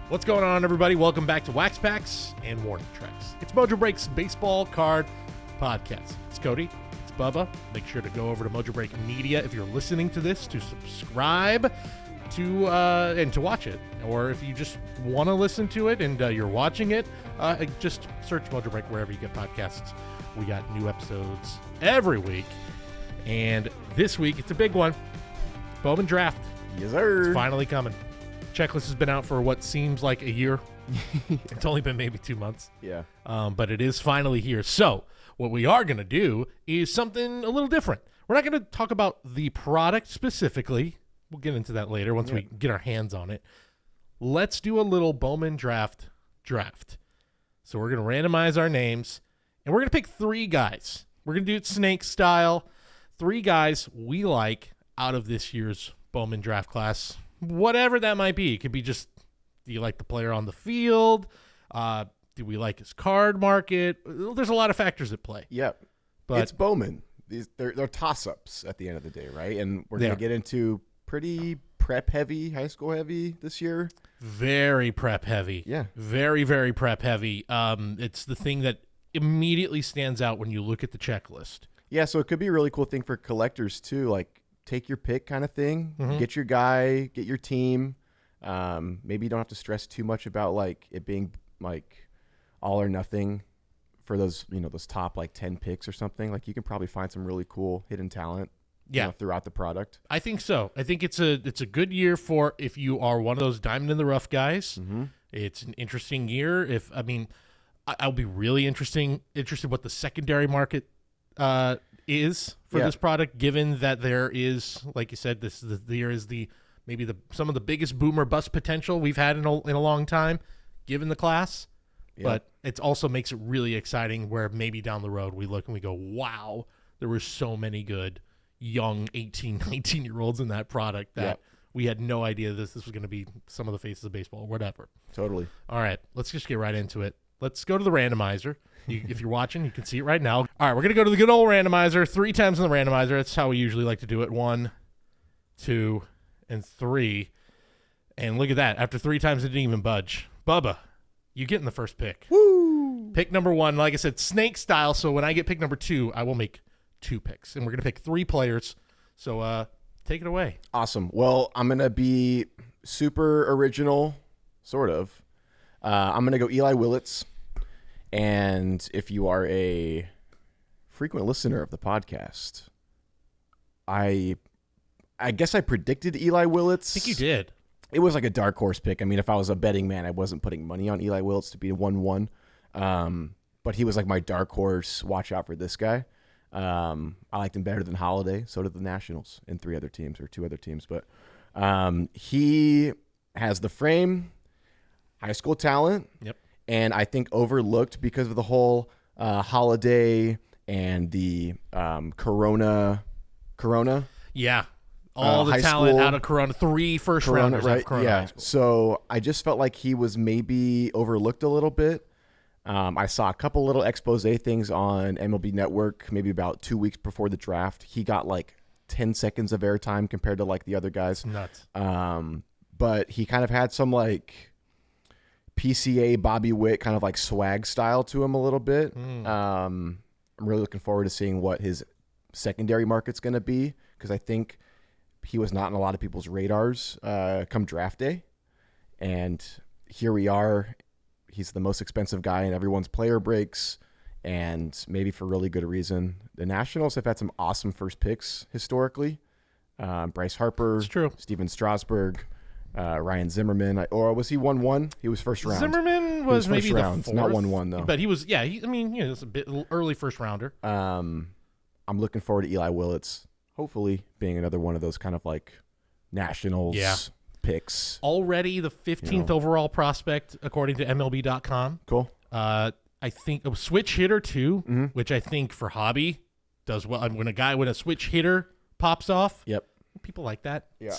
What's going on, everybody? Welcome back to Wax Packs and Warning Tracks. It's Mojobreak's baseball card podcast. It's Cody. It's Bubba. Make sure to go over to Mojobreak Media if you're listening to this to subscribe to and to watch it. Or if you just want to listen to it and you're watching it, just search Mojobreak wherever you get podcasts. We got new episodes every week. And this week, it's a big one. Bowman Draft. Yes, sir. It's finally coming. Checklist has been out for what seems like a year. It's only been maybe 2 months. Yeah. But it is finally here. So what we are going to do is something a little different. We're not going to talk about the product specifically. We'll get into that later once we get our hands on it. Let's do a little Bowman draft. So we're going to randomize our names, and we're going to pick 3 guys. We're going to do it snake style. 3 guys we like out of this year's Bowman draft class. Whatever that might be. It could be just, do you like the player on the field? Do we like his card market? There's a lot of factors at play. Yep. But it's Bowman. They're toss-ups at the end of the day, right? And we're going to get into pretty prep-heavy, high school heavy this year. Very prep heavy. Yeah. Very, very prep heavy. It's the thing that immediately stands out when you look at the checklist. Yeah, so it could be a really cool thing for collectors, too. Like, take your pick kind of thing. Mm-hmm. Get your guy, get your team. Maybe you don't have to stress too much about, like, it being, like, all or nothing for those, those top, like, 10 picks or something. Like, you can probably find some really cool hidden talent throughout the product. I think so. I think it's a good year for if you are one of those diamond in the rough guys. Mm-hmm. It's an interesting year. I'll be really interested what the secondary market is for this product, given that there is, like you said, there is some of the biggest boomer bust potential we've had in a long time, given the class. Yep. But it also makes it really exciting where maybe down the road we look and we go, wow, there were so many good young 18, 19-year-olds in that product that we had no idea this was going to be some of the faces of baseball or whatever. Totally. All right, let's just get right into it. Let's go to the randomizer. If you're watching, you can see it right now. All right, we're going to go to the good old randomizer. 3 times in the randomizer. That's how we usually like to do it. 1, 2, and 3. And look at that. After 3 times, it didn't even budge. Bubba, you get in the first pick. Woo! Pick number 1, like I said, snake style. So when I get pick number 2, I will make 2 picks. And we're going to pick 3 players. So take it away. Awesome. Well, I'm going to be super original, sort of. I'm going to go Eli Willits. And if you are a frequent listener of the podcast, I guess I predicted Eli Willits. I think you did. It was like a dark horse pick. I mean, if I was a betting man, I wasn't putting money on Eli Willits to be a 1-1. But he was like my dark horse. Watch out for this guy. I liked him better than Holiday. So did the Nationals and 2 other teams. But he has the frame, high school talent. Yep. And I think overlooked because of the whole Holiday and the Corona. Yeah. All the high talent school, out of Corona. 3 first rounders out of Corona high school. So I just felt like he was maybe overlooked a little bit. I saw a couple little expose things on MLB Network maybe about 2 weeks before the draft. He got like 10 seconds of airtime compared to like the other guys. Nuts. But he kind of had some like PCA Bobby Witt kind of like swag style to him a little bit. I'm really looking forward to seeing what his secondary market's going to be, because I think he was not in a lot of people's radars come draft day. And here we are. He's the most expensive guy in everyone's player breaks, and maybe for really good reason. The Nationals have had some awesome first picks historically. Bryce Harper, Steven Strasburg, Ryan Zimmerman, or was he 1-1? He was first round. Zimmerman was maybe the 4th. Not 1-1 though. But he was, it's a bit early first rounder. I'm looking forward to Eli Willits, hopefully being another one of those kind of like Nationals picks. Already the 15th overall prospect according to MLB.com. Cool. I think a switch hitter too, which I think for hobby does well. When a switch hitter pops off. Yep. People like that. Yeah.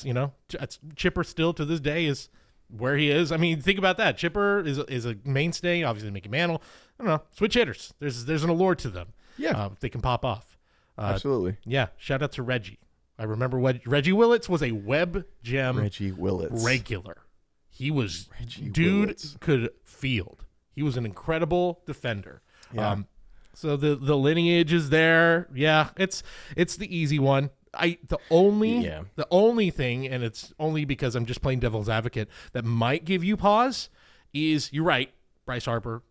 It's Chipper still to this day is where he is. I mean, think about that. Chipper is a mainstay. Obviously, Mickey Mantle. I don't know. Switch hitters. There's an allure to them. Yeah. They can pop off. Absolutely. Yeah. Shout out to Reggie. I remember Reggie Willits was a Web Gem Reggie Willits regular. He was Reggie dude Willits. could field. He was an incredible defender. Yeah. So the lineage is there. Yeah, it's the easy one. The only thing, and it's only because I'm just playing devil's advocate, that might give you pause is, you're right, Bryce Harper,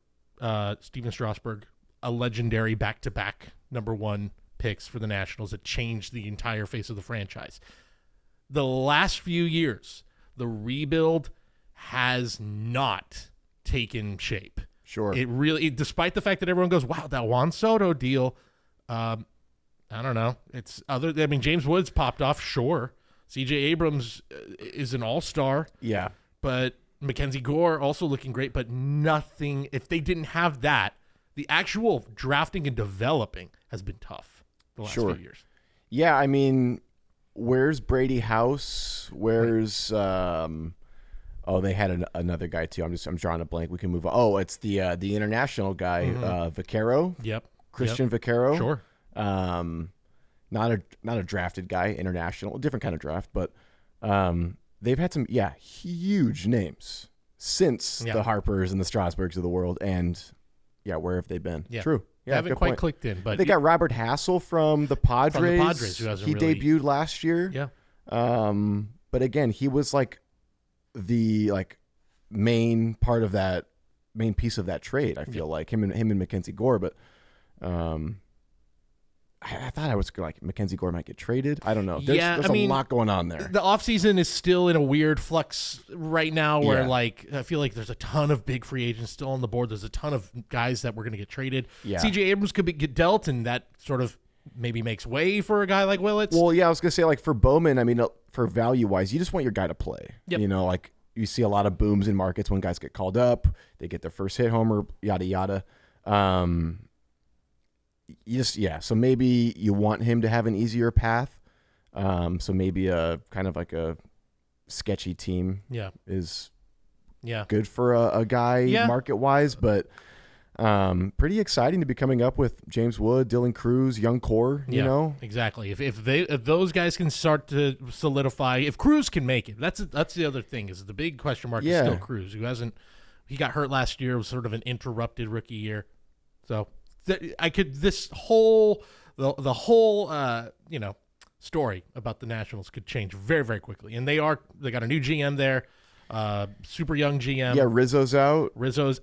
Steven Strasburg, a legendary back-to-back number one picks for the Nationals that changed the entire face of the franchise. The last few years, the rebuild has not taken shape. Sure. It really, despite the fact that everyone goes, wow, that Juan Soto deal, I don't know. James Woods popped off, sure. CJ Abrams is an all-star. Yeah. But Mackenzie Gore also looking great, but nothing. If they didn't have that, the actual drafting and developing has been tough the last few years. Yeah, I mean, where's Brady House? Where's they had another guy too. I'm drawing a blank. We can move on. Oh, it's the international guy, Vaquero. Yep. Christian Vaquero. Sure. Not a drafted guy, international, different kind of draft, but they've had some huge names since the Harpers and the Strasburgs of the world, and where have they been? Yeah. True. Yeah, they haven't quite clicked in, but they got Robert Hassel from the Padres. Who hasn't he debuted last year. Yeah. But again, he was like the main piece of that trade. I feel like him and Mackenzie Gore, but I thought I was like Mackenzie Gore might get traded. I don't know. There's a lot going on there. The offseason is still in a weird flux right now where I feel like there's a ton of big free agents still on the board. There's a ton of guys that we're going to get traded. Yeah. CJ Abrams could get dealt, and that sort of maybe makes way for a guy like Willits. Well, yeah, I was going to say, for Bowman, I mean, for value-wise, you just want your guy to play. Yep. You see a lot of booms in markets when guys get called up. They get their first hit homer, yada, yada. So maybe you want him to have an easier path. So maybe a kind of like a sketchy team is good for a guy market-wise, but pretty exciting to be coming up with James Wood, Dylan Cruz, young core, you know? Exactly. If those guys can start to solidify, if Cruz can make it, that's the other thing, is the big question mark is still Cruz, who he got hurt last year, was sort of an interrupted rookie year. So the whole story about the Nationals could change very, very quickly. And they got a new GM there. Super young GM. Yeah, Rizzo's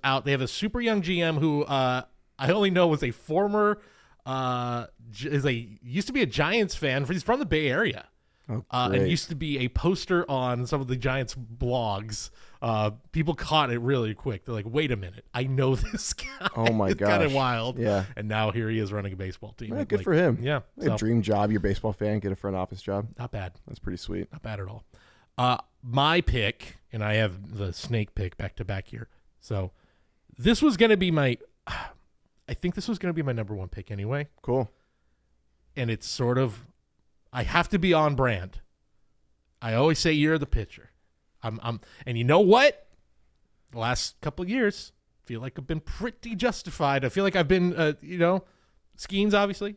out. They have a super young GM who I only know was a former used to be a Giants fan. He's from the Bay Area. And used to be a poster on some of the Giants blogs. People caught it really quick. They're like, wait a minute, I know this guy. Oh my gosh. It's kind of wild. Yeah. And now here he is running a baseball team. Yeah, good for him. Yeah. A dream job, you're a baseball fan, get a front office job. Not bad. That's pretty sweet. Not bad at all. My pick, and I have the snake pick back to back here. So this was going to be I think this was going to be my number one pick anyway. Cool. And it's sort of, I have to be on brand. I always say you're the pitcher. And you know what? The last couple of years, I feel like I've been pretty justified. I feel like I've been, Skeens, obviously.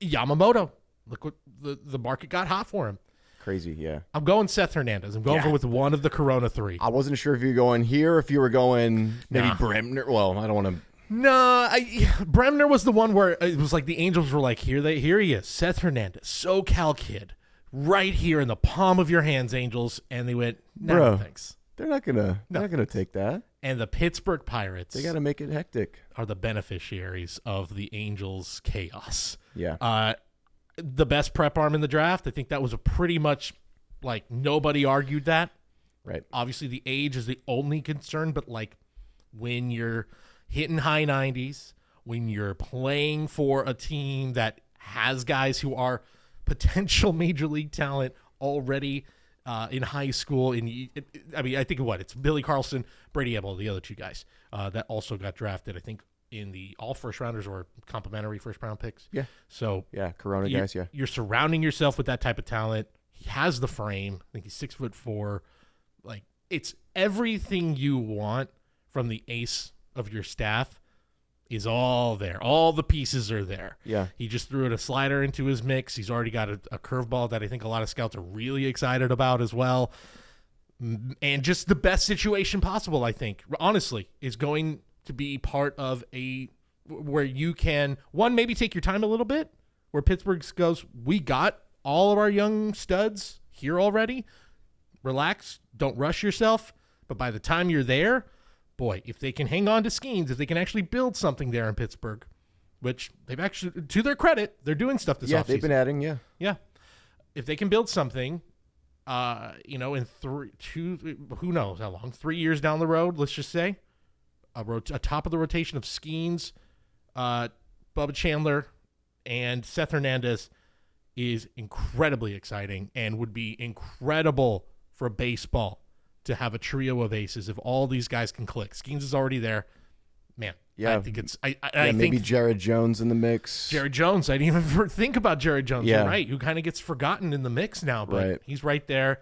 Yamamoto. Look what the market got hot for him. Crazy, yeah. I'm going Seth Hernandez. I'm going with one of the Corona three. I wasn't sure if you were going here or if you were going maybe Bremner. Well, I don't want to. No, Bremner was the one where it was like the Angels were like, here he is, Seth Hernandez, SoCal kid, right here in the palm of your hands, Angels. And they went, no, thanks. They're not gonna take that. And the Pittsburgh Pirates, they got to make it hectic, are the beneficiaries of the Angels' chaos. Yeah. The best prep arm in the draft. I think that was a pretty much nobody argued that. Right. Obviously, the age is the only concern, but when you're hitting high 90s, when you're playing for a team that has guys who are potential major league talent already in high school, I think it's Billy Carlson, Brady Ebel, the other two guys that also got drafted, I think, in the all first rounders or complimentary first round picks. Yeah. So Corona guys. Yeah. You're surrounding yourself with that type of talent. He has the frame. I think he's 6'4". It's everything you want from the ace of your staff is all there. All the pieces are there. Yeah. He just threw a slider into his mix. He's already got a curveball that I think a lot of scouts are really excited about as well. and just the best situation possible, I think, honestly, is going to be part of where you can, one, maybe take your time a little bit, where Pittsburgh goes, we got all of our young studs here already. Relax, don't rush yourself. But by the time you're there, boy, if they can hang on to Skeens, if they can actually build something there in Pittsburgh, which they've actually, to their credit, they're doing stuff this offseason. Yeah, they've been adding, Yeah. If they can build something, in who knows how long, 3 years down the road, let's just say, a top of the rotation of Skeens, Bubba Chandler, and Seth Hernandez is incredibly exciting and would be incredible for baseball to have a trio of aces if all these guys can click. Skeens is already there. Man, yeah. I think it's I maybe think Jared Jones in the mix. Jared Jones, I didn't even think about Jared Jones. Yeah. You're right, who kind of gets forgotten in the mix now, but Right. he's right there.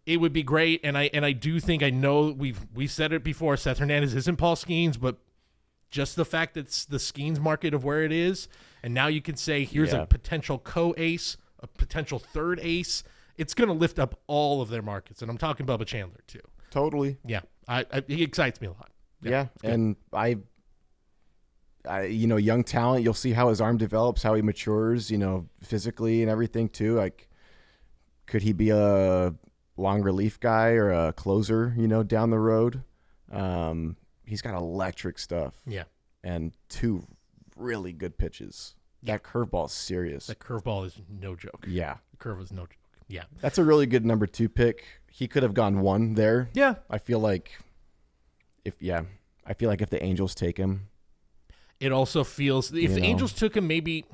It would be great, and I do think, I know we've said it before, Seth Hernandez isn't Paul Skeens, but just the fact that it's the Skeens market of where it is, and now you can say here's a potential co-ace, a potential third ace, it's going to lift up all of their markets, and I'm talking Bubba Chandler too. Totally. Yeah, he excites me a lot. Yeah, and I young talent, you'll see how his arm develops, how he matures, physically and everything too. Like, could he be a long relief guy or a closer, down the road? He's got electric stuff. Yeah. And 2 really good pitches. That curveball is serious. That curveball is no joke. Yeah. The curve is no joke. Yeah. That's a really good number 2 pick. He could have gone 1 there. Yeah. I feel like if the Angels take him. It also feels, if the Angels took him, maybe,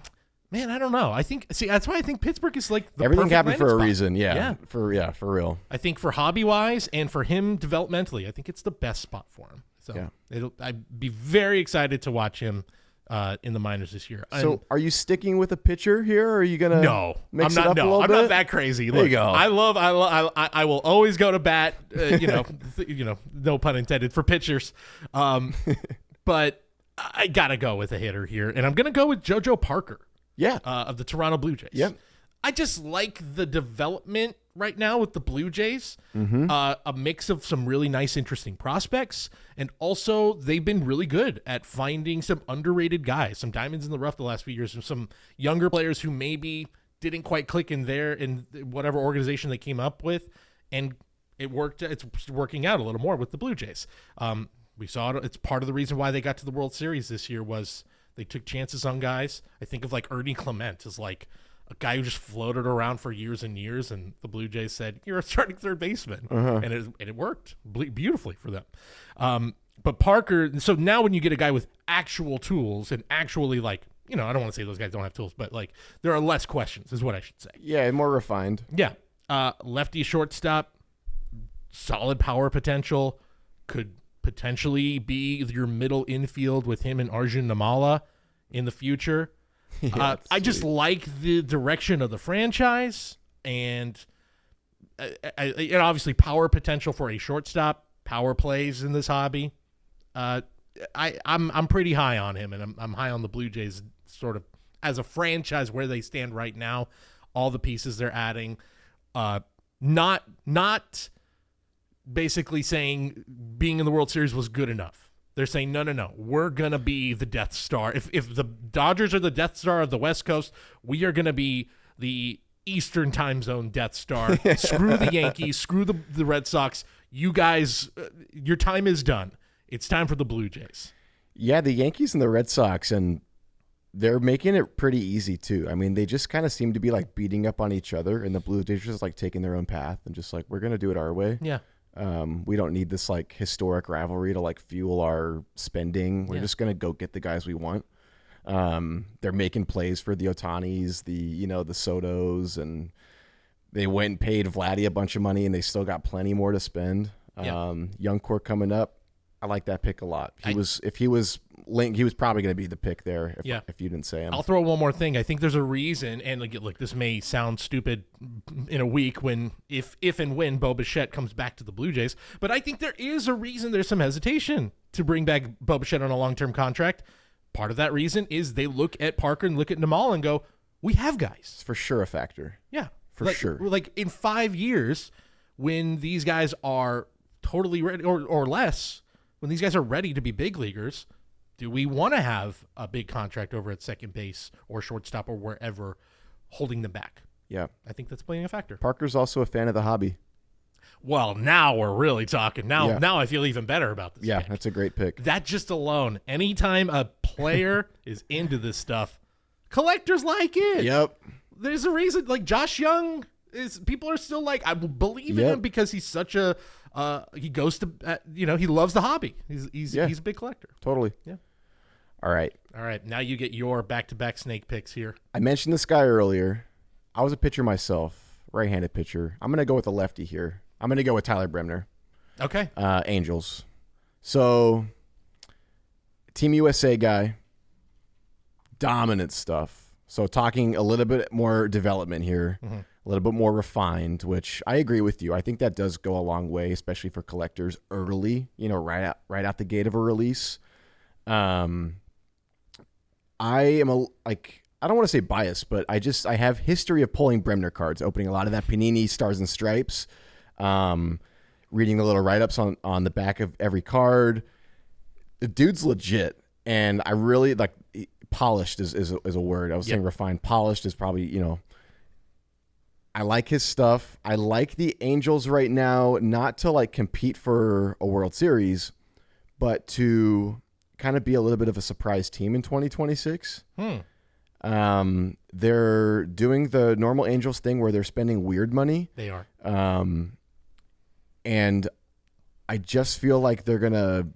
man, I don't know. That's why I think Pittsburgh is like the everything happened for a spot. reason. Yeah. For real. I think for hobby-wise and for him developmentally, I think it's the best spot for him. So I'd be very excited to watch him in the minors this year. So are you sticking with a pitcher here, or are you gonna mix it up a little bit? I'm not that crazy. There you go. I will always go to bat, no pun intended, for pitchers. But I gotta go with a hitter here, and I'm gonna go with JoJo Parker. Yeah. Of the Toronto Blue Jays. Yep. I just like the development right now with the Blue Jays. Mm-hmm. A mix of some really nice, interesting prospects. And also, they've been really good at finding some underrated guys, some diamonds in the rough the last few years, some younger players who maybe didn't quite click in whatever organization they came up with. And it worked. It's working out a little more with the Blue Jays. We saw it. It's part of the reason why they got to the World Series this year was they took chances on guys. I think of like Ernie Clement as like a guy who just floated around for years and years, and the Blue Jays said, "You're a starting third baseman," and it worked beautifully for them. But Parker, so now when you get a guy with actual tools and actually I don't want to say those guys don't have tools, but like there are less questions, is what I should say. Yeah, more refined. Yeah, lefty shortstop, solid power potential, could potentially be your middle infield with him and Arjun Namala in the future. I just like the direction of the franchise, and obviously power potential for a shortstop, power plays in this hobby. I'm pretty high on him, and I'm high on the Blue Jays sort of as a franchise where they stand right now. All the pieces they're adding, not basically saying being in the World Series was good enough. They're saying, no, we're going to be the Death Star. If the Dodgers are the Death Star of the West Coast, we are going to be the Eastern time zone Death Star. Screw the Yankees, screw the Red Sox. You guys, your time is done. It's time for the Blue Jays. Yeah, the Yankees and the Red Sox, and they're making it pretty easy too. I mean, they just kind of seem to be like beating up on each other, and the Blue Jays are just like taking their own path and just like, we're going to do it our way. Yeah. We don't need this like historic rivalry to like fuel our spending. We're just going to go get the guys we want. They're making plays for the Otanis, the Sotos, and they went and paid Vladdy a bunch of money, and they still got plenty more to spend. Young core coming up. I like that pick a lot. If he was linked, he was probably going to be the pick there if you didn't say him. I'll throw one more thing. I think there's a reason, and look, this may sound stupid in a week when if and when Bo Bichette comes back to the Blue Jays, but I think there is a reason there's some hesitation to bring back Bo Bichette on a long-term contract. Part of that reason is they look at Parker and look at Namal and go, we have guys. It's for sure a factor. Yeah. For sure. Like in 5 years, when these guys are totally ready or less, when these guys are ready to be big leaguers, do we want to have a big contract over at second base or shortstop or wherever holding them back? Yeah. I think that's playing a factor. Parker's also a fan of the hobby. Well, now we're really talking. Now I feel even better about this pick. That's a great pick. That just alone, anytime a player is into this stuff, collectors like it. Yep. There's a reason. Like Josh Young, people are still like, I believe in him because he's such a he goes to he loves the hobby. He's a big collector. Totally. Yeah. All right. Now you get your back-to-back snake picks here. I mentioned this guy earlier. I was a pitcher myself, right-handed pitcher. I'm going to go with a lefty here. I'm going to go with Tyler Bremner. Okay. Angels. So, Team USA guy, dominant stuff. So, talking a little bit more development here, a little bit more refined, which I agree with you. I think that does go a long way, especially for collectors early, right out the gate of a release. I am I don't want to say biased, but I have history of pulling Bremner cards, opening a lot of that Panini Stars and Stripes, reading the little write-ups on the back of every card. The dude's legit, and I really polished is a word. I was saying refined. Polished is probably, I like his stuff. I like the Angels right now, not to compete for a World Series, but to kind of be a little bit of a surprise team in 2026. They're doing the normal Angels thing where they're spending weird money. They are. And I just feel like they're going to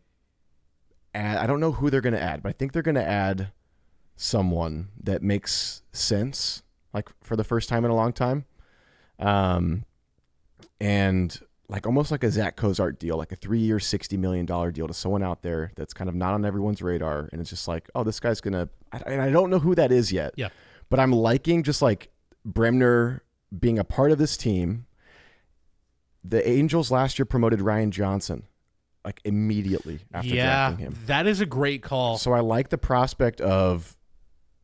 add, I don't know who they're going to add, but I think they're going to add someone that makes sense, for the first time in a long time. And almost like a Zach Cozart deal, like a 3-year, $60 million deal to someone out there that's kind of not on everyone's radar. And it's just this guy's going to, and I don't know who that is yet. Yeah. But I'm liking just Bremner being a part of this team. The Angels last year promoted Ryan Johnson immediately after drafting him. That is a great call. So I like the prospect of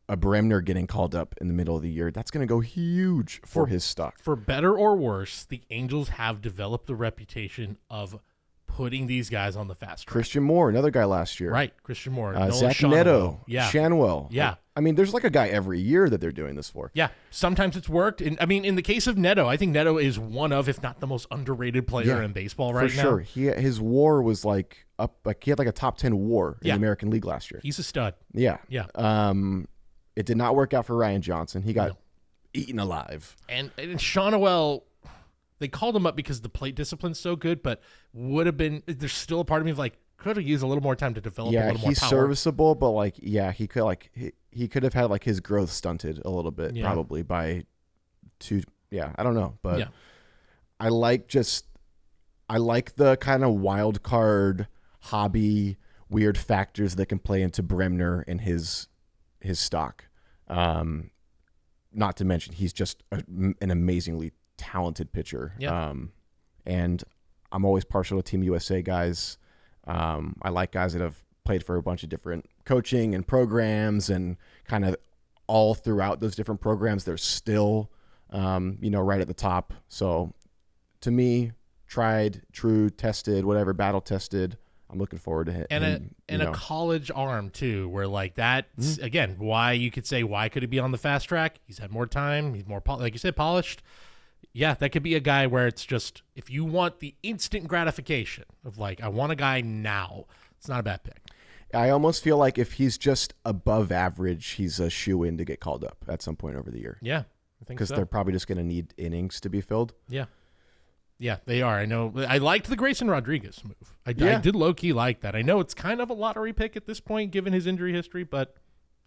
a Bremner getting called up in the middle of the year. That's going to go huge for his stock. For better or worse, the Angels have developed the reputation of putting these guys on the fast track. Christian Moore, another guy last year. Right, Christian Moore. Zach Neto. Shanwell. Yeah. There's a guy every year that they're doing this for. Yeah, sometimes it's worked. And in the case of Neto, I think Neto is one of, if not the most underrated player in baseball right now. For sure. His WAR was up, he had a top 10 WAR in the American League last year. He's a stud. Yeah. Yeah. It did not work out for Ryan Johnson. He got eaten alive. And Shanwell, they called him up because the plate discipline's so good, but would have been, there's still a part of me of could have used a little more time to develop a little more power. Yeah, he's serviceable, but he could he could have had his growth stunted a little bit probably by I don't know, but I like the kind of wild card hobby weird factors that can play into Bremner and his stock. Not to mention he's just an amazingly talented pitcher. And I'm always partial to Team USA guys. I like guys that have played for a bunch of different coaching and programs, and kind of all throughout those different programs, they're still, right at the top. So to me, tried, true, tested, whatever, battle tested. I'm looking forward to it. And a college arm too, where that's again, why you could say, why could he be on the fast track? He's had more time. He's more, like you said, polished. Yeah, that could be a guy where it's just, if you want the instant gratification of I want a guy now, it's not a bad pick. I almost feel like if he's just above average, he's a shoe-in to get called up at some point over the year. Yeah, I think so. Because they're probably just going to need innings to be filled. Yeah. Yeah, they are. I know. I liked the Grayson Rodriguez move. I did low-key like that. I know it's kind of a lottery pick at this point, given his injury history, but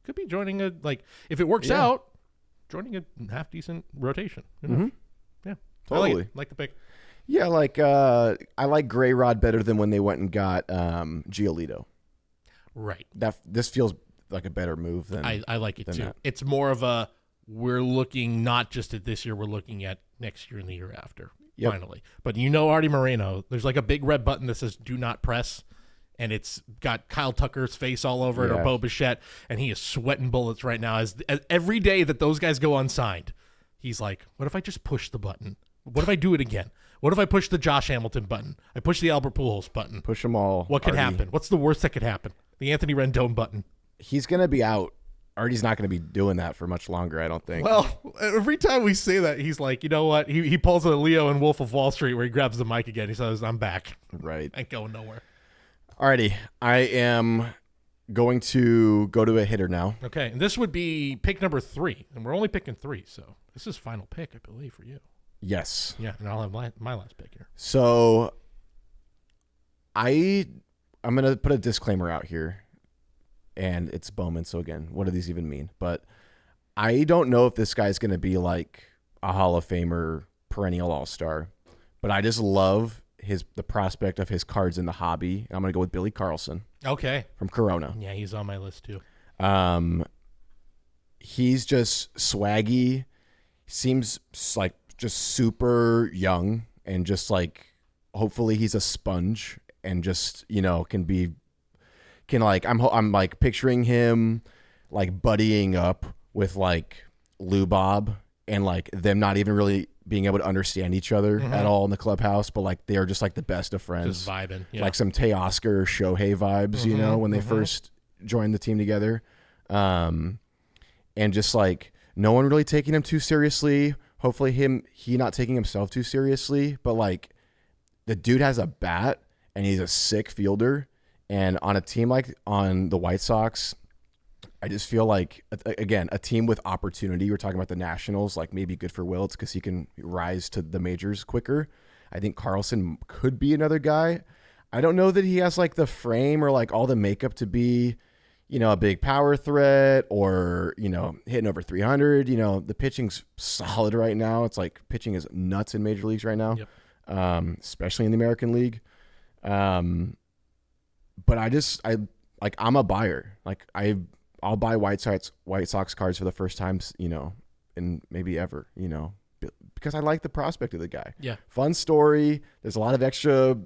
could be joining if it works out, joining a half-decent rotation. Yeah, totally. I like the pick. Yeah, I like Gray Rod better than when they went and got Giolito. Right. This feels like a better move than I like it too. That. It's more of a, we're looking not just at this year, we're looking at next year and the year after. Yep. Finally. But Artie Moreno, there's a big red button that says do not press, and it's got Kyle Tucker's face all over it, or Bo Bichette, and he is sweating bullets right now. As every day that those guys go unsigned, he's like, what if I just push the button What if I do it again? What if I push the Josh Hamilton button? I push the Albert Pujols button. Push them all. What could Artie. happen? What's the worst that could happen? The Anthony Rendon button. He's going to be out. Artie's not going to be doing that for much longer, I don't think. Well, every time we say that, he's like, you know what? He pulls a Leo and Wolf of Wall Street where he grabs the mic again. He says, I'm back. Right. Ain't going nowhere. Alrighty. I am going to go to a hitter now. Okay. And this would be pick number 3. And we're only picking 3. So this is final pick, I believe, for you. Yes. Yeah. And I'll have my last pick here. So I'm going to put a disclaimer out here. And it's Bowman, so again, what do these even mean? But I don't know if this guy's going to be like a Hall of Famer, perennial all-star. But I just love the prospect of his cards in the hobby. And I'm going to go with Billy Carlson. Okay. From Corona. Yeah, he's on my list too. He's just swaggy. Seems like just super young and just like hopefully he's a sponge and just, I'm like picturing him like buddying up with like Lou Bob and like them not even really being able to understand each other at all in the clubhouse, but like they are just like the best of friends. Just vibing. Yeah. Like some Teoscar Shohei vibes, when they first joined the team together. And just like no one really taking him too seriously. Hopefully he not taking himself too seriously, but like the dude has a bat and he's a sick fielder. And on a team like on the White Sox, I just feel like, again, a team with opportunity. We're talking about the Nationals, like maybe good for Wiltz because he can rise to the majors quicker. I think Carlson could be another guy. I don't know that he has like the frame or like all the makeup to be, a big power threat or, hitting over 300. The pitching's solid right now. It's like pitching is nuts in major leagues right now, especially in the American League. But I'm a buyer. Like I'll buy White Sox cards for the first time, in maybe ever, because I like the prospect of the guy. Yeah. Fun story. There's a lot of extra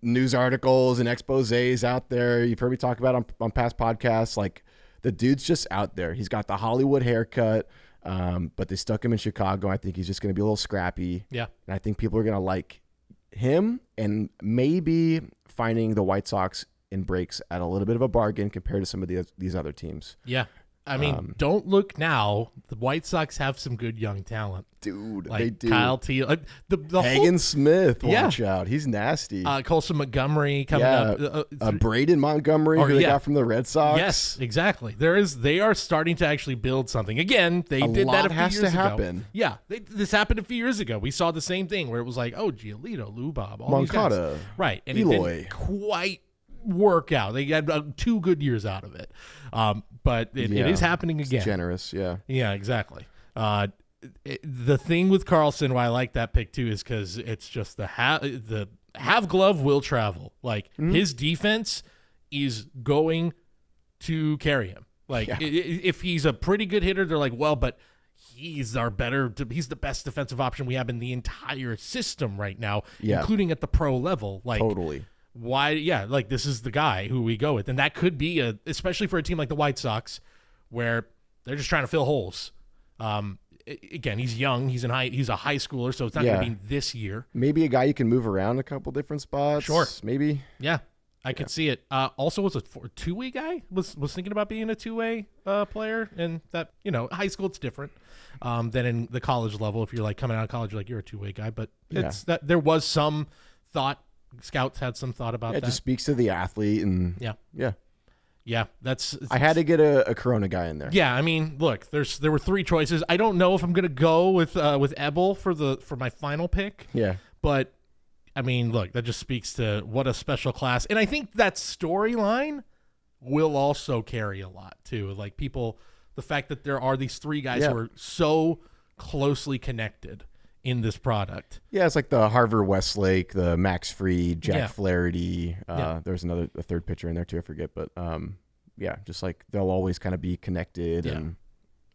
news articles and exposés out there. You've heard me talk about on past podcasts. Like the dude's just out there. He's got the Hollywood haircut, but they stuck him in Chicago. I think he's just going to be a little scrappy. Yeah. And I think people are going to like him and maybe finding the White Sox in breaks at a little bit of a bargain compared to some of these other teams. Yeah. I mean, don't look now. The White Sox have some good young talent. Dude, like they do. Kyle Teel. The Hagen Smith, watch out. He's nasty. Colson Montgomery coming up. Braden Montgomery, who they got from the Red Sox. Yes, exactly. They are starting to actually build something. Again, they did that a few years ago. Happen. Yeah, this happened a few years ago. We saw the same thing where it was like, Giolito, Lou Bob, all Moncada, these guys. Right. And Eloy. It didn't quite work out. They had 2 good years out of it. But it is happening again. It's generous, yeah. Yeah, exactly. The thing with Carlson, why I like that pick too, is because it's just the have glove will travel. Like his defense is going to carry him. Like if he's a pretty good hitter, they're like, well, but he's the best defensive option we have in the entire system right now, including at the pro level. Like totally. Why? Yeah, like this is the guy who we go with, and that could be especially for a team like the White Sox, where they're just trying to fill holes. Again, he's young. He's a high schooler, so it's not going to be this year. Maybe a guy you can move around a couple different spots. Sure, maybe. Yeah, I could see it. Also, was a two-way guy. Was thinking about being a two-way player, and that high school it's different than in the college level. If you're like coming out of college, you're a two-way guy, but it's that there was some thought. Scouts had some thought about that. It just speaks to the athlete and yeah. I had to get a Corona guy in there. Yeah, I mean, look, there were 3 choices. I don't know if I'm gonna go with Ebel for my final pick. Yeah, but I mean, look, that just speaks to what a special class, and I think that storyline will also carry a lot too. Like the fact that there are these 3 guys who are so closely connected in this product. Yeah, it's like the Harvard Westlake, the Max Fried, Jack Flaherty. There's a third pitcher in there too, I forget. But just like they'll always kind of be connected, and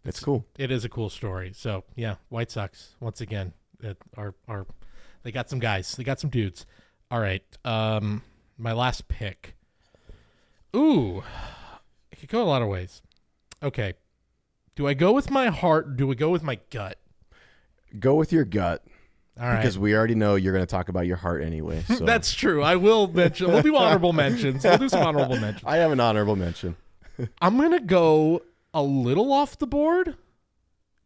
it's cool. It is a cool story. So yeah, White Sox once again are they got some guys, they got some dudes. All right, my last pick. Ooh, it could go a lot of ways. Okay, do I go with my heart? Or do we go with my gut? Go with your gut. All right. Because we already know you're going to talk about your heart anyway. So. That's true. I will mention. We'll do honorable mentions. We'll do some honorable mentions. I have an honorable mention. I'm going to go a little off the board.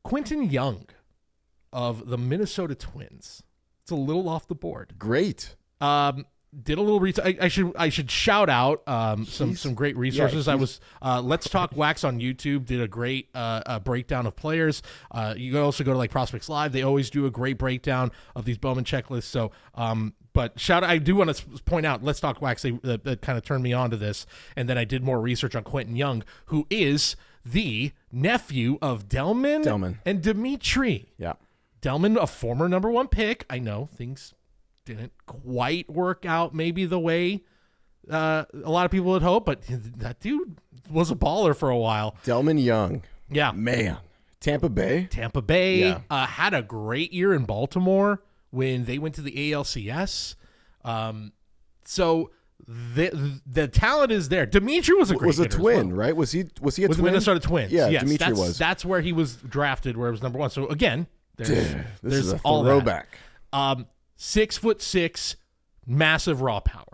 Quentin Young of the Minnesota Twins. It's a little off the board. Great. Did a little research. I should shout out some great resources. I was Let's Talk Wax on YouTube did a great breakdown of players. You can also go to like Prospects Live. They always do a great breakdown of these Bowman checklists. So, but shout out. I do want to point out Let's Talk Wax. That kind of turned me on to this, and then I did more research on Quentin Young, who is the nephew of Delman and Dimitri. Yeah, Delman, a former #1 pick. I know things didn't quite work out maybe the way a lot of people had hoped, but that dude was a baller for a while. Delman Young. Yeah. Man. Tampa Bay. Yeah. Had a great year in Baltimore when they went to the ALCS. So the talent is there. Dimitri was a great hitter twin, well. right? Was he a with twin? With Minnesota Twins. Yeah, yes, Dimitri was. That's where he was drafted, where it was #1. So again, this is a all throwback. 6'6", massive raw power.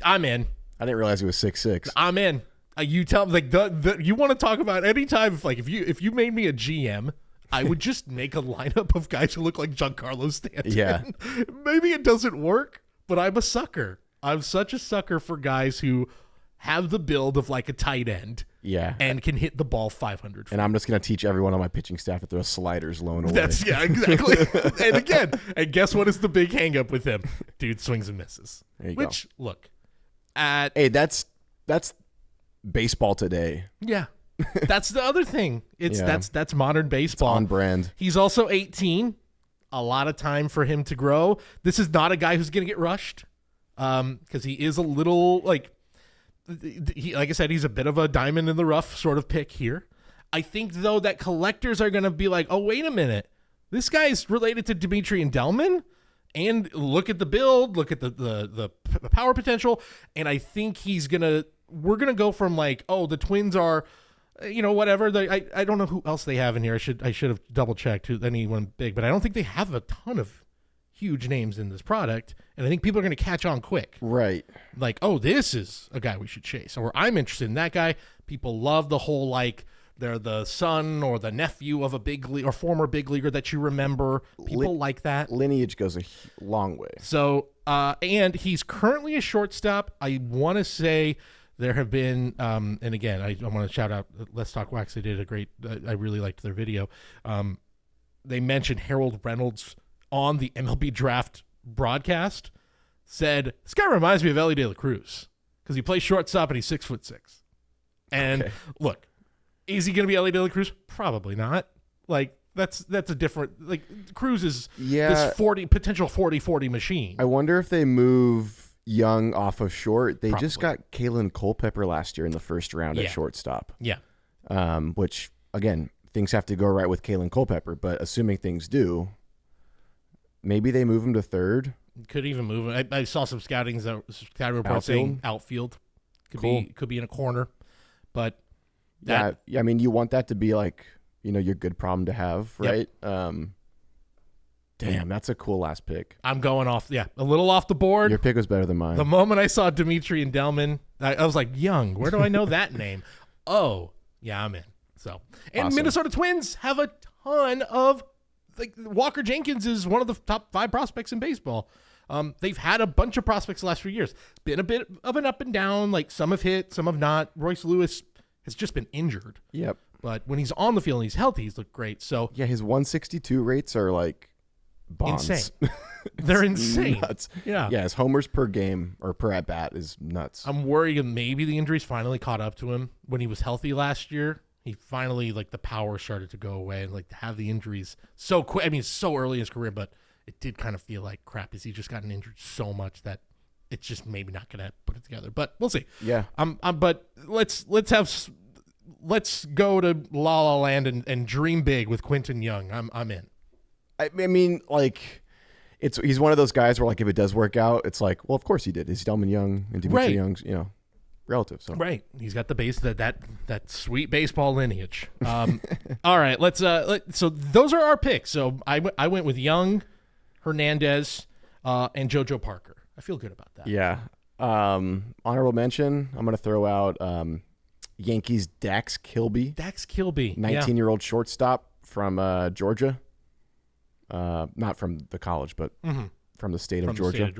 I'm in. I didn't realize he was 6'6". I'm in. You tell me, like you want to talk about anytime. If you made me a GM, I would just make a lineup of guys who look like Giancarlo Stanton. Yeah. Maybe it doesn't work, but I'm a sucker. I'm such a sucker for guys who have the build of like a tight end. Yeah. And can hit the ball 500 feet. And I'm just going to teach everyone on my pitching staff to throw sliders low and away. Yeah, exactly. and guess what is the big hang up with him? Dude swings and misses. There you go. Look, hey, that's baseball today. Yeah. That's the other thing. That's modern baseball. It's on brand. He's also 18. A lot of time for him to grow. This is not a guy who's going to get rushed. Because he is a little like I said, he's a bit of a diamond in the rough sort of pick here. I think, though, that collectors are going to be like, oh, wait a minute. This guy's related to Dimitri and Delman. And look at the build. Look at the power potential. And I think we're going to go from like, oh, the Twins are, whatever. I don't know who else they have in here. I should have double-checked anyone big. But I don't think they have a ton of huge names in this product, and I think people are going to catch on quick. Right. Like, oh, this is a guy we should chase, or I'm interested in that guy. People love the whole, like, they're the son or the nephew of a big league or former big leaguer that you remember. People like that. Lineage goes a long way. So, and he's currently a shortstop. I want to say there have been, and again, I want to shout out Let's Talk Wax. They did a great, I really liked their video. They mentioned Harold Reynolds on the MLB Draft broadcast, said, this guy reminds me of Ellie De La Cruz because he plays shortstop and he's 6'6". And Look, is he going to be Ellie De La Cruz? Probably not. Like, that's a different, like, Cruz is this potential 40-40 machine. I wonder if they move Young off of short. They Probably. just got Kalen Culpepper last year in the first round at shortstop. Yeah. Which, again, things have to go right with Kalen Culpepper, but assuming things do, maybe they move him to third. Could even move him. I saw some scouting reports saying outfield. Could be in a corner. But yeah, I mean, you want that to be like, your good problem to have, right? Yep. Damn, that's a cool last pick. I'm going off, a little off the board. Your pick was better than mine. The moment I saw Dimitri and Delman, I was like, Young, where do I know that name? Oh, yeah, I'm in. So, and awesome. Minnesota Twins have a ton of, like, Walker Jenkins is one of the top 5 prospects in baseball. They've had a bunch of prospects the last few years. Been a bit of an up and down. Like, some have hit, some have not. Royce Lewis has just been injured. Yep. But when he's on the field and he's healthy, he's looked great. So yeah, his 162 rates are like bonds. Insane. They're insane. Nuts. Yeah. Yeah, his homers per game or per at bat is nuts. I'm worried maybe the injuries finally caught up to him when he was healthy last year. He finally, like, the power started to go away, and, like, to have the injuries so quick. I mean, it's so early in his career, but it did kind of feel like crap. Is he just gotten injured so much that it's just maybe not going to put it together? But we'll see. Yeah. But let's go to La La Land and dream big with Quentin Young. I'm in. I mean, like, he's one of those guys where, like, if it does work out, it's like, well, of course he did. He's Delman Young and Dimitri Young's, relative. So right, he's got the base that sweet baseball lineage. All right, let's so those are our picks. So I went with Young, Hernandez, and JoJo Parker. I feel good about that. Yeah. Honorable mention, I'm going to throw out Yankees Dax Kilby. Dax Kilby. 19-year-old shortstop from Georgia. Not from the college, but from the state of Georgia.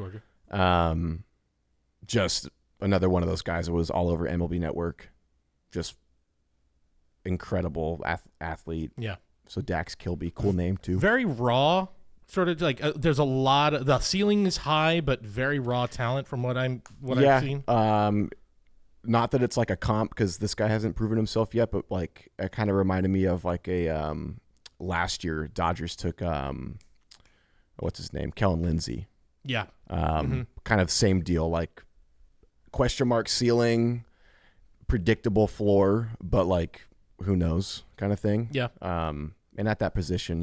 Just another one of those guys that was all over MLB Network. Just incredible athlete. Yeah. So Dax Kilby, cool name too. Very raw, sort of like there's a lot of the ceiling is high, but very raw talent from what I've seen. Not that it's like a comp because this guy hasn't proven himself yet, but like it kind of reminded me of like a last year Dodgers took what's his name, Kellen Lindsey. Yeah. Kind of same deal, like question mark ceiling, predictable floor, but like who knows kind of thing. Yeah. And at that position,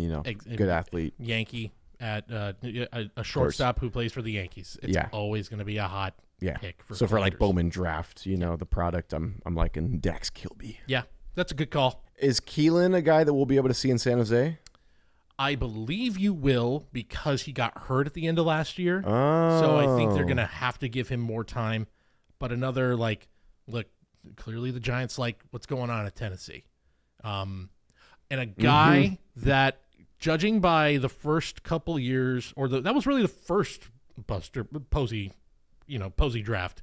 good athlete. Yankee at a shortstop who plays for the Yankees. It's always going to be a hot pick. For like Bowman Draft, the product, I'm liking Dax Kilby. Yeah, that's a good call. Is Keelan a guy that we'll be able to see in San Jose? I believe you will because he got hurt at the end of last year. Oh. So I think they're going to have to give him more time. But another, look, clearly the Giants like what's going on at Tennessee. And a guy that, judging by the first couple years, that was really the first Posey draft,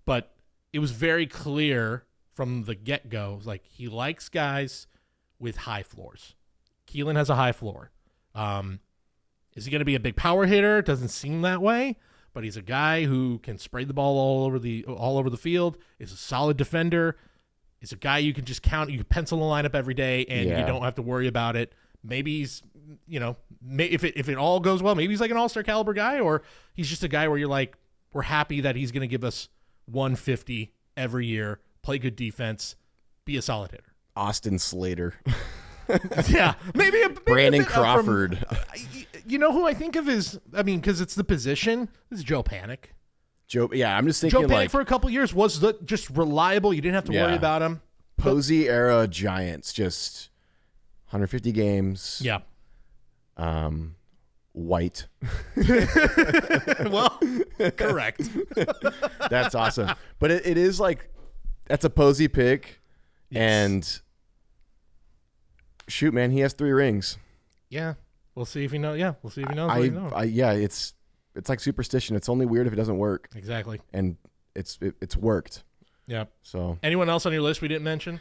but it was very clear from the get-go, like he likes guys with high floors. Keelan has a high floor. Is he going to be a big power hitter? Doesn't seem that way, but he's a guy who can spray the ball all over the field. Is a solid defender. Is a guy you can just count. You can pencil the lineup every day, and you don't have to worry about it. Maybe he's, if it all goes well, maybe he's like an all-star caliber guy, or he's just a guy where you're like, we're happy that he's going to give us 150 every year, play good defense, be a solid hitter. Austin Slater. Yeah, maybe Brandon Crawford. You know who I think of because it's the position. This is Joe Panic. I'm just thinking Joe Panic for a couple years was just reliable. You didn't have to worry about him. Posey era Giants, just 150 games. Yeah. White. Well, correct. That's awesome. But it is like, that's a Posey pick. Yes. And shoot, man, he has 3 rings. Yeah. We'll see if he knows. Yeah. We'll see if he knows. It's like superstition. It's only weird if it doesn't work. Exactly. And it's worked. Yeah. So anyone else on your list we didn't mention?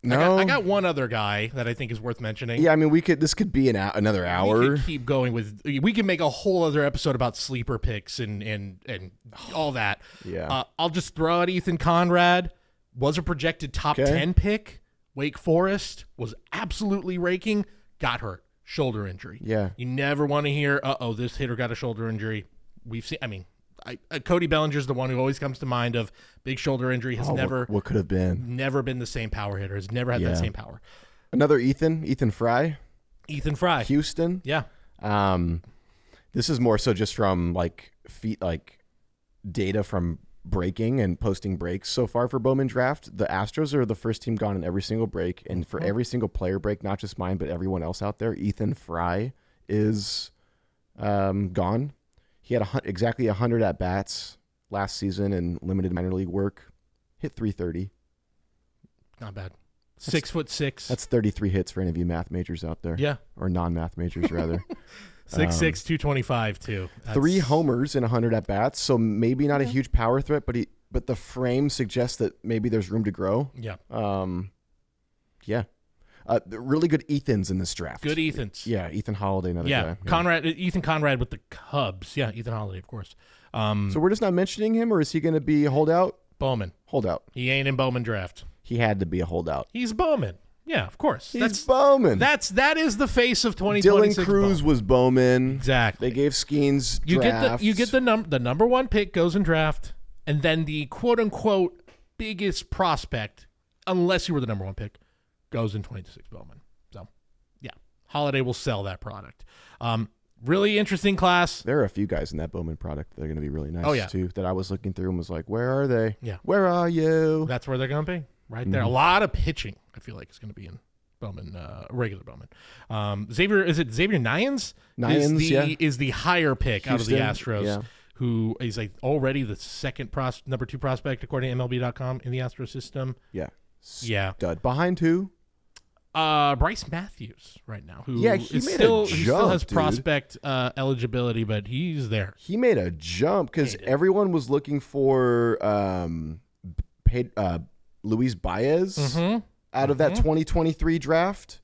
No. I got one other guy that I think is worth mentioning. Yeah, I mean, this could be another hour. We could keep going we can make a whole other episode about sleeper picks and all that. Yeah. I'll just throw out Ethan Conrad. Was a projected top 10 pick. Wake Forest was absolutely raking. Got hurt. Shoulder injury. Yeah. You never want to hear, this hitter got a shoulder injury. We've seen, Cody Bellinger's the one who always comes to mind of big shoulder injury. Has what could have been. Never been the same power hitter. Has never had that same power. Another Ethan Fry. Houston. Yeah. This is more so just from data from breaking and posting breaks so far for Bowman Draft. The Astros are the first team gone in every single break, and for every single player break, not just mine but everyone else out there, Ethan Fry is gone. He had exactly 100 at bats last season in limited minor league work. Hit 330. Not bad. 6'6". That's 33 hits for any of you math majors out there. Yeah, or non-math majors rather. 6'6", 225 too. 3 homers and 100 at bats, so maybe not a huge power threat, but the frame suggests that maybe there's room to grow. Yeah. Really good Ethans in this draft. Good Ethans. Yeah, Ethan Holiday, another guy. Yeah. Ethan Conrad with the Cubs. Yeah, Ethan Holiday, of course. So we're just not mentioning him, or is he going to be a holdout? Bowman. Holdout. He ain't in Bowman Draft. He had to be a holdout. He's Bowman. Yeah, of course. He's Bowman. That is the face of 2026. Dylan Cruz was Bowman. Exactly. They gave Skeens drafts. You get the number 1 pick goes in draft, and then the quote unquote biggest prospect, unless you were the number 1 pick, goes in 2026 Bowman. So, yeah, Holiday will sell that product. Really interesting class. There are a few guys in that Bowman product that are going to be really nice too. That I was looking through and was like, where are they? Yeah, where are you? That's where they're going to be. Right there. A lot of pitching, I feel like, is going to be in Bowman, regular Bowman. Xavier Nines? Nines, is the higher pick out of the Houston, Astros, yeah. who is like already the second number 2 prospect according to MLB.com in the Astros system. Yeah. Yeah. Stud. Behind who? Bryce Matthews right now. Who Yeah, he still has dude. prospect eligibility, but he's there. He made a jump because everyone was looking for Luis Baez out of that 2023 draft.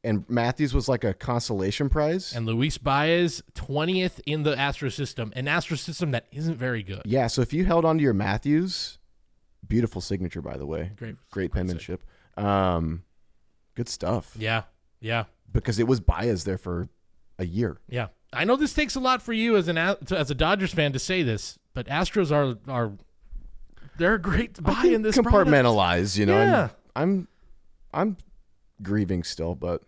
And Matthews was like a consolation prize. And Luis Baez, 20th in the Astros system, an Astros system that isn't very good. Yeah, so if you held on to your Matthews, beautiful signature, by the way. Great penmanship. Good stuff. Yeah. Because it was Baez there for a year. Yeah. I know this takes a lot for you as a Dodgers fan to say this, but Astros are they're a great buy in this compartmentalize, product. you know. Yeah. I'm grieving still, but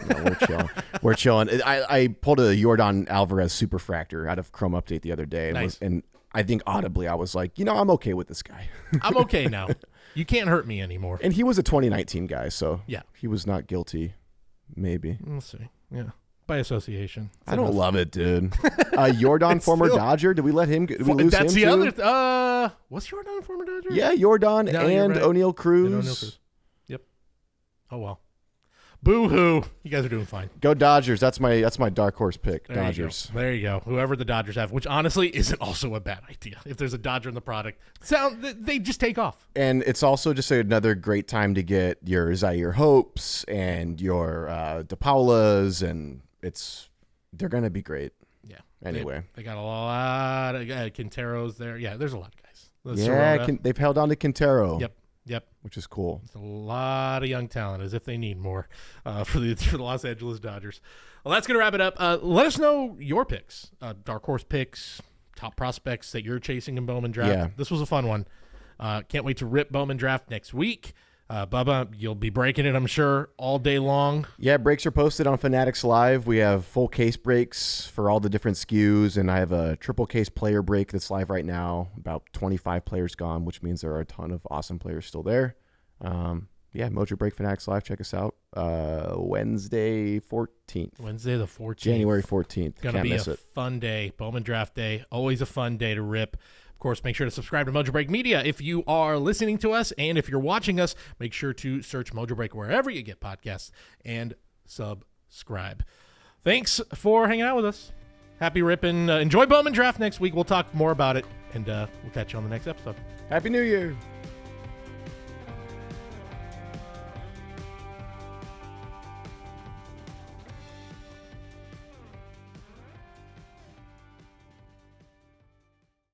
we're chilling. We're chilling. I pulled a Yordan Alvarez superfractor out of Chrome Update the other day, and I think audibly I was like, I'm okay with this guy. I'm okay now. You can't hurt me anymore. And he was a 2019 guy, so yeah, he was not guilty. Maybe we'll see. Yeah, by association. I don't love it, dude. Yordan, former Dodger. Did we let him? Did we lose that's him the too? other. Was Yordan a former Dodger? Yeah, Yordan No, and right. O'Neal Cruz. Yep. Oh well. Boo hoo! You guys are doing fine. Go Dodgers. That's my dark horse pick. There Dodgers. There you go. Whoever the Dodgers have, which honestly isn't also a bad idea. If there's a Dodger in the product, they just take off. And it's also just another great time to get your Zaire Hopes and your DePaulas, and they're gonna be great. Yeah. Anyway, they got a lot of Quinteros there. Yeah, there's a lot of guys. They've held on to Quintero. Yep. Which is cool. It's a lot of young talent, as if they need more for the Los Angeles Dodgers. Well, that's going to wrap it up. Let us know your picks, dark horse picks, top prospects that you're chasing in Bowman Draft. Yeah. This was a fun one. Can't wait to rip Bowman Draft next week. Bubba, you'll be breaking it, I'm sure, all day long. Yeah, breaks are posted on Fanatics Live. We have full case breaks for all the different SKUs, and I have a triple case player break that's live right now. About 25 players gone, which means there are a ton of awesome players still there. Mojobreak Fanatics Live. Check us out. Wednesday 14th. Wednesday the 14th. January 14th. Going to be a fun day. Bowman Draft Day. Always a fun day to rip. Of course, make sure to subscribe to Mojobreak Media if you are listening to us, and if you're watching us, make sure to search Mojobreak wherever you get podcasts and subscribe. Thanks for hanging out with us. Happy ripping. Enjoy Bowman Draft next week. We'll talk more about it, and we'll catch you on the next episode. Happy New Year.